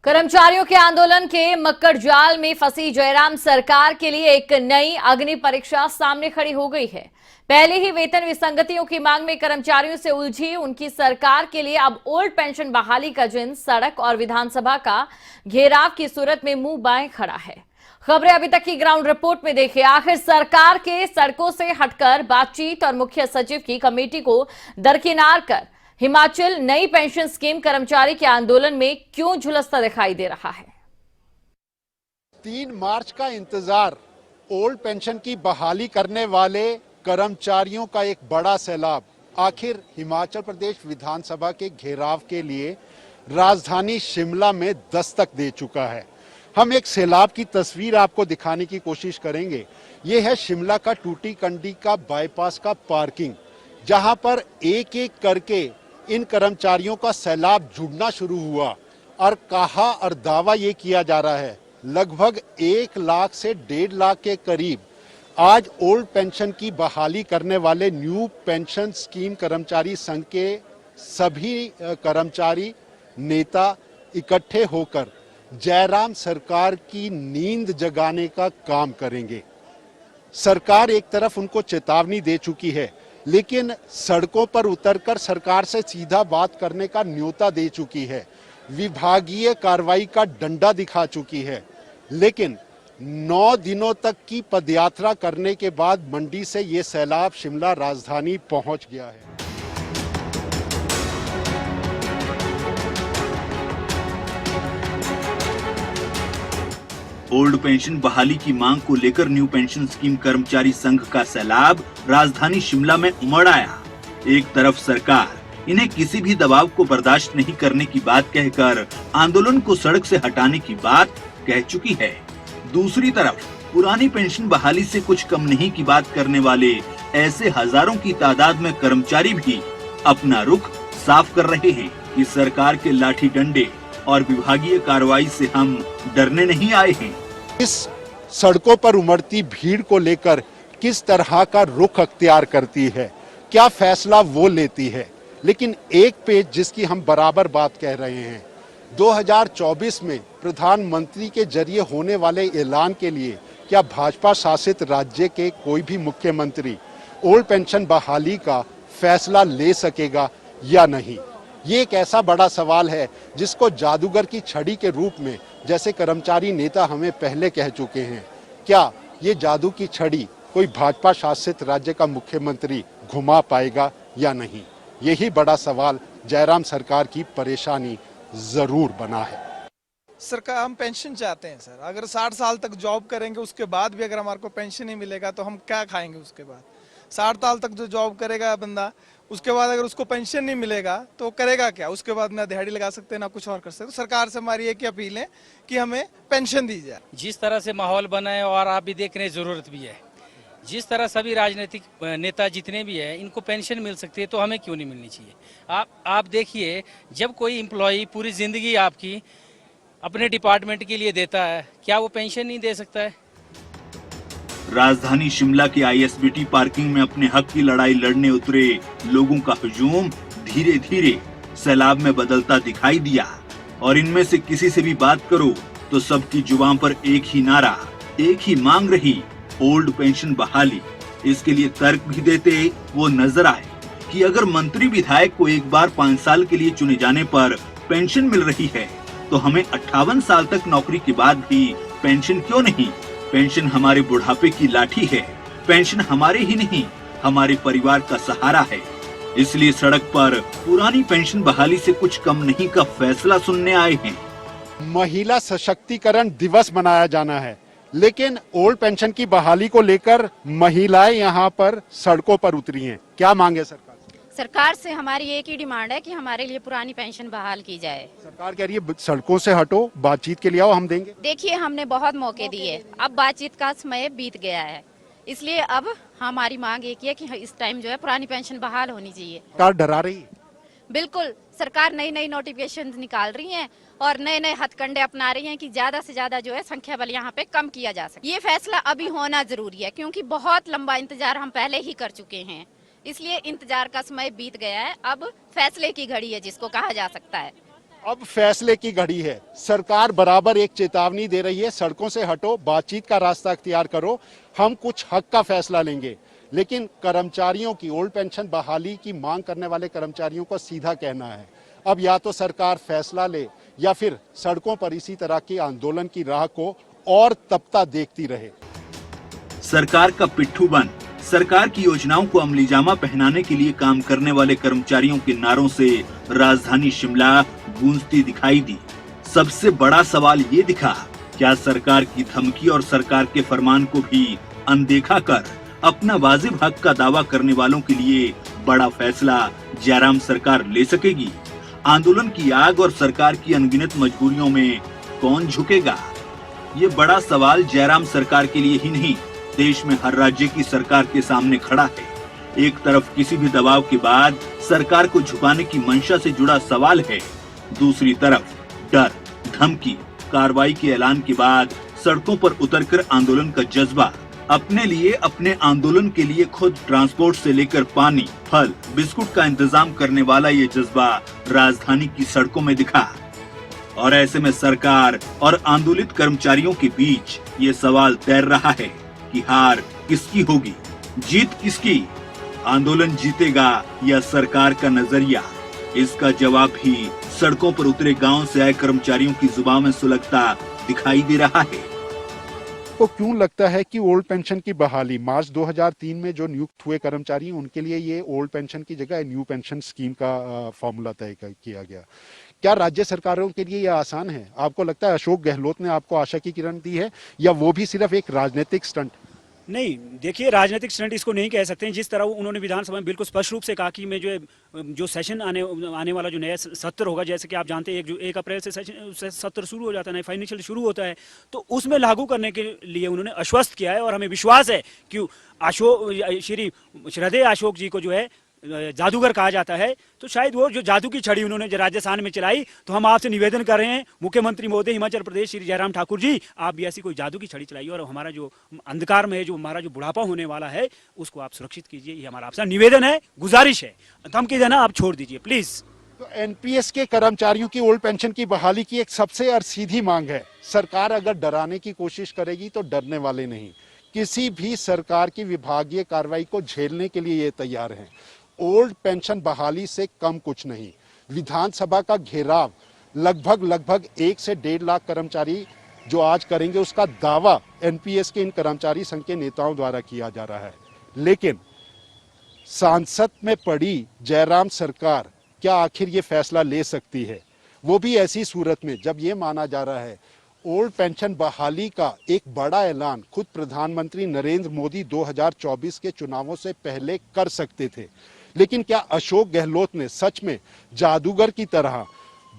कर्मचारियों के आंदोलन के मक्कड़ जाल में फंसी जयराम सरकार के लिए एक नई अग्नि परीक्षा सामने खड़ी हो गई है। पहले ही वेतन विसंगतियों की मांग में कर्मचारियों से उलझी उनकी सरकार के लिए अब ओल्ड पेंशन बहाली का जिन सड़क और विधानसभा का घेराव की सूरत में मुंह बाएं खड़ा है। खबरें अभी तक की ग्राउंड रिपोर्ट में देखिए। आखिर सरकार के सड़कों से हटकर बातचीत और मुख्य सचिव की कमेटी को दरकिनार कर हिमाचल नई पेंशन स्कीम कर्मचारी के आंदोलन में क्यों झुलसता दिखाई दे रहा है। 3 मार्च का इंतजार, ओल्ड पेंशन की बहाली करने वाले कर्मचारियों का एक बड़ा सैलाब आखिर हिमाचल प्रदेश विधानसभा के घेराव के लिए राजधानी शिमला में दस्तक दे चुका है। हम एक सैलाब की तस्वीर आपको दिखाने की कोशिश करेंगे। ये है शिमला का टूटी कंडी का बाईपास का पार्किंग, जहां पर एक एक करके इन कर्मचारियों का सैलाब जुड़ना शुरू हुआ और कहा और दावा ये किया जा रहा है लगभग 1 लाख से 1.5 लाख के करीब आज ओल्ड पेंशन की बहाली करने वाले न्यू पेंशन स्कीम कर्मचारी संघ के सभी कर्मचारी नेता इकट्ठे होकर जयराम सरकार की नींद जगाने का काम करेंगे। सरकार एक तरफ उनको चेतावनी दे चुकी है, लेकिन सड़कों पर उतरकर सरकार से सीधा बात करने का न्योता दे चुकी है, विभागीय कार्रवाई का डंडा दिखा चुकी है। लेकिन 9 दिनों तक की पदयात्रा करने के बाद मंडी से ये सैलाब शिमला राजधानी पहुंच गया है। ओल्ड पेंशन बहाली की मांग को लेकर न्यू पेंशन स्कीम कर्मचारी संघ का सैलाब राजधानी शिमला में उमड़ आया। एक तरफ सरकार इन्हें किसी भी दबाव को बर्दाश्त नहीं करने की बात कहकर आंदोलन को सड़क से हटाने की बात कह चुकी है। दूसरी तरफ पुरानी पेंशन बहाली से कुछ कम नहीं की बात करने वाले ऐसे हजारों की तादाद में कर्मचारी भी अपना रुख साफ कर रहे हैं कि सरकार के लाठी डंडे और विभागीय कार्रवाई से हम डरने नहीं आए हैं। इस सड़कों पर उमड़ती भीड़ को लेकर किस तरह का रुख अख्तियार करती है, क्या फैसला वो लेती है। लेकिन एक पेज जिसकी हम बराबर बात कह रहे हैं, 2024 में प्रधानमंत्री के जरिए होने वाले ऐलान के लिए क्या भाजपा शासित राज्य के कोई भी मुख्यमंत्री ओल्ड पेंशन बहाली का फैसला ले सकेगा या नहीं। ये एक ऐसा बड़ा सवाल है जिसको जादूगर की छड़ी के रूप में, जैसे कर्मचारी नेता हमें पहले कह चुके हैं, क्या ये जादू की छड़ी कोई भाजपा शासित राज्य का मुख्यमंत्री घुमा पाएगा या नहीं। यही बड़ा सवाल जयराम सरकार की परेशानी जरूर बना है। सरकार, हम पेंशन चाहते हैं सर। अगर 60 साल तक जॉब करेंगे उसके बाद भी अगर हमारे को पेंशन नहीं मिलेगा तो हम क्या खाएंगे उसके बाद। 60 साल तक जो जॉब करेगा बंदा, उसके बाद अगर उसको पेंशन नहीं मिलेगा तो करेगा क्या। उसके बाद ना दिहाड़ी लगा सकते ना कुछ और कर सकते। तो सरकार से हमारी एक ही अपील है कि हमें पेंशन दी जाए। जिस तरह से माहौल बना है और आप भी देखने की जरूरत भी है, जिस तरह सभी राजनीतिक नेता जितने भी हैं इनको पेंशन मिल सकती है तो हमें क्यों नहीं मिलनी चाहिए। आप देखिए, जब कोई एम्प्लॉय पूरी जिंदगी आपकी अपने डिपार्टमेंट के लिए देता है, क्या वो पेंशन नहीं दे सकता है। राजधानी शिमला के ISBT पार्किंग में अपने हक की लड़ाई लड़ने उतरे लोगों का हुजूम धीरे धीरे सैलाब में बदलता दिखाई दिया और इनमें से किसी से भी बात करो तो सबकी जुबान पर एक ही नारा, एक ही मांग रही, ओल्ड पेंशन बहाली। इसके लिए तर्क भी देते वो नजर आए कि अगर मंत्री विधायक को एक बार 5 साल के लिए चुने जाने पर पेंशन मिल रही है तो हमें 58 साल तक नौकरी के बाद भी पेंशन क्यों नहीं। पेंशन हमारे बुढ़ापे की लाठी है, पेंशन हमारे ही नहीं हमारे परिवार का सहारा है। इसलिए सड़क पर पुरानी पेंशन बहाली से कुछ कम नहीं का फैसला सुनने आए हैं। महिला सशक्तिकरण दिवस मनाया जाना है, लेकिन ओल्ड पेंशन की बहाली को लेकर महिलाएं यहाँ पर सड़कों पर उतरी हैं। क्या मांगे सरकार से? हमारी एक ही डिमांड है कि हमारे लिए पुरानी पेंशन बहाल की जाए। सरकार कह रही है सड़कों से हटो, बातचीत के लिए आओ, हम देंगे। देखिए, हमने बहुत मौके दिए, अब बातचीत का समय बीत गया है, इसलिए अब हमारी मांग एक ही है कि इस टाइम जो है पुरानी पेंशन बहाल होनी चाहिए। सरकार डरा रही है। बिल्कुल, सरकार नई नई नोटिफिकेशन निकाल रही है और नए नए हथकंडे अपना रही हैं कि ज्यादा से ज्यादा जो है संख्या बल यहाँ पे कम किया जा सके। ये फैसला अभी होना जरूरी है क्योंकि बहुत लंबा इंतजार हम पहले ही कर चुके हैं, इसलिए इंतजार का समय बीत गया है। अब फैसले की घड़ी है जिसको कहा जा सकता है। अब फैसले की घड़ी है। सरकार बराबर एक चेतावनी दे रही है, सड़कों से हटो, बातचीत का रास्ता अख्तियार करो, हम कुछ हक का फैसला लेंगे। लेकिन कर्मचारियों की ओल्ड पेंशन बहाली की मांग करने वाले कर्मचारियों को सीधा कहना है, अब या तो सरकार फैसला ले या फिर सड़कों पर इसी तरह के आंदोलन की राह को और तपता देखती रहे। सरकार का पिट्ठू बन सरकार की योजनाओं को अमलीजामा पहनाने के लिए काम करने वाले कर्मचारियों के नारों से राजधानी शिमला गूंजती दिखाई दी। सबसे बड़ा सवाल ये दिखा, क्या सरकार की धमकी और सरकार के फरमान को भी अनदेखा कर अपना वाजिब हक का दावा करने वालों के लिए बड़ा फैसला जयराम सरकार ले सकेगी? आंदोलन की आग और सरकार की अनगिनत मजबूरियों में कौन झुकेगा? ये बड़ा सवाल जयराम सरकार के लिए ही नहीं, देश में हर राज्य की सरकार के सामने खड़ा है। एक तरफ किसी भी दबाव के बाद सरकार को झुकाने की मंशा से जुड़ा सवाल है, दूसरी तरफ डर, धमकी, कार्रवाई के ऐलान के बाद सड़कों पर उतरकर आंदोलन का जज्बा। अपने लिए, अपने आंदोलन के लिए खुद ट्रांसपोर्ट से लेकर पानी, फल, बिस्कुट का इंतजाम करने वाला ये जज्बा राजधानी की सड़कों में दिखा। और ऐसे में सरकार और आंदोलित कर्मचारियों के बीच ये सवाल तैर रहा है कि हार किसकी होगी, जीत किसकी? आंदोलन जीतेगा या सरकार का नजरिया? इसका जवाब भी सड़कों पर उतरे गांव से आए कर्मचारियों की जुबान में सुलगता दिखाई दे रहा है। तो क्यों लगता है कि ओल्ड पेंशन की बहाली, मार्च 2003 में जो नियुक्त हुए कर्मचारी हैं उनके लिए ये ओल्ड पेंशन की जगह न्यू पेंशन स्कीम का फॉर्मूला तय किया गया? क्या राज्य सरकारों के लिए यह आसान है? आपको लगता है अशोक गहलोत ने आपको आशा की किरण दी है या वो भी सिर्फ एक राजनीतिक स्टंट? नहीं, देखिए, राजनीतिक स्टंट इसको नहीं कह सकते हैं। जिस तरह उन्होंने विधानसभा में बिल्कुल स्पष्ट रूप से कहा कि मैं जो सेशन आने वाला जो नया सत्र होगा, जैसे कि आप जानते हैं 1 अप्रैल से सत्र शुरू हो जाता है, फाइनेंशियल शुरू होता है, तो उसमें लागू करने के लिए उन्होंने आश्वस्त किया है। और हमें विश्वास है कि श्री श्रद्धेय अशोक जी को जो है जादूगर कहा जाता है, तो शायद वो जो जादू की छड़ी उन्होंने राजस्थान में चलाई, तो हम आपसे निवेदन कर रहे हैं मुख्यमंत्री महोदय हिमाचल प्रदेश श्री जयराम ठाकुर जी, आप भी ऐसी कोई जादू की छड़ी चलाइए और हमारा जो अंधकार में है, जो हमारा जो बुढ़ापा होने वाला है, उसको आप सुरक्षित कीजिए। ये हमारा आपसे निवेदन है, गुजारिश है। धमकी देना आप छोड़ दीजिए प्लीज। तो एनपीएस के कर्मचारियों की ओल्ड पेंशन की बहाली की एक सबसे और सीधी मांग है। सरकार अगर डराने की कोशिश करेगी तो डरने वाले नहीं, किसी भी सरकार की विभागीय कार्रवाई को झेलने के लिए ये तैयार हैं। ओल्ड पेंशन बहाली से कम कुछ नहीं। विधानसभा का घेराव लगभग 1 से 1.5 लाख कर्मचारी जो आज करेंगे, उसका दावा एनपीएस के इन कर्मचारी संघ के नेताओं द्वारा किया जा रहा है। लेकिन सांसद में पड़ी जयराम सरकार क्या आखिर ये फैसला ले सकती है? वो भी ऐसी सूरत में जब ये माना जा रहा है ओल्ड पेंशन बहाली का एक बड़ा ऐलान खुद प्रधानमंत्री नरेंद्र मोदी 2024 के चुनावों से पहले कर सकते थे। लेकिन क्या अशोक गहलोत ने सच में जादूगर की तरह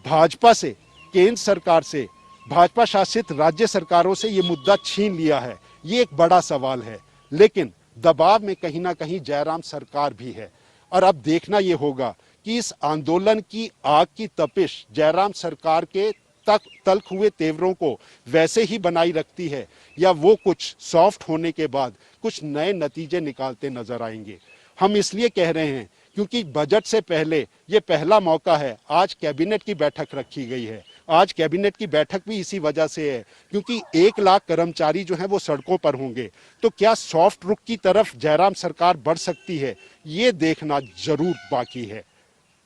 भाजपा से, केंद्र सरकार से, भाजपा शासित राज्य सरकारों से ये मुद्दा छीन लिया है? ये एक बड़ा सवाल है। लेकिन दबाव में कहीं ना कहीं जयराम सरकार भी है। और अब देखना ये होगा कि इस आंदोलन की आग की तपिश जयराम सरकार के तल्ख हुए तेवरों को वैसे ही बनाई रखती है या वो कुछ सॉफ्ट होने के बाद कुछ नए नतीजे निकालते नजर आएंगे। हम इसलिए कह रहे हैं क्योंकि बजट से पहले ये पहला मौका है। आज कैबिनेट की बैठक रखी गई है। आज कैबिनेट की बैठक भी इसी वजह से है क्योंकि 1 लाख कर्मचारी जो हैं वो सड़कों पर होंगे। तो क्या सॉफ्ट रुख की तरफ जयराम सरकार बढ़ सकती है? ये देखना जरूर बाकी है।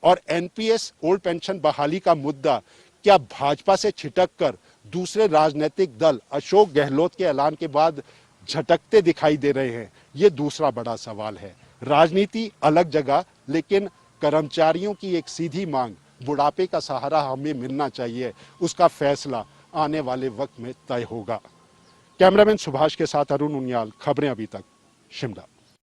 और एनपीएस ओल्ड पेंशन बहाली का मुद्दा क्या भाजपा से छिटक कर दूसरे राजनीतिक दल अशोक गहलोत के ऐलान के बाद झटकते दिखाई दे रहे हैं? ये दूसरा बड़ा सवाल है। राजनीति अलग जगह, लेकिन कर्मचारियों की एक सीधी मांग, बुढ़ापे का सहारा हमें मिलना चाहिए, उसका फैसला आने वाले वक्त में तय होगा। कैमरामैन सुभाष के साथ अरुण उनियाल, खबरें अभी तक, शिमला।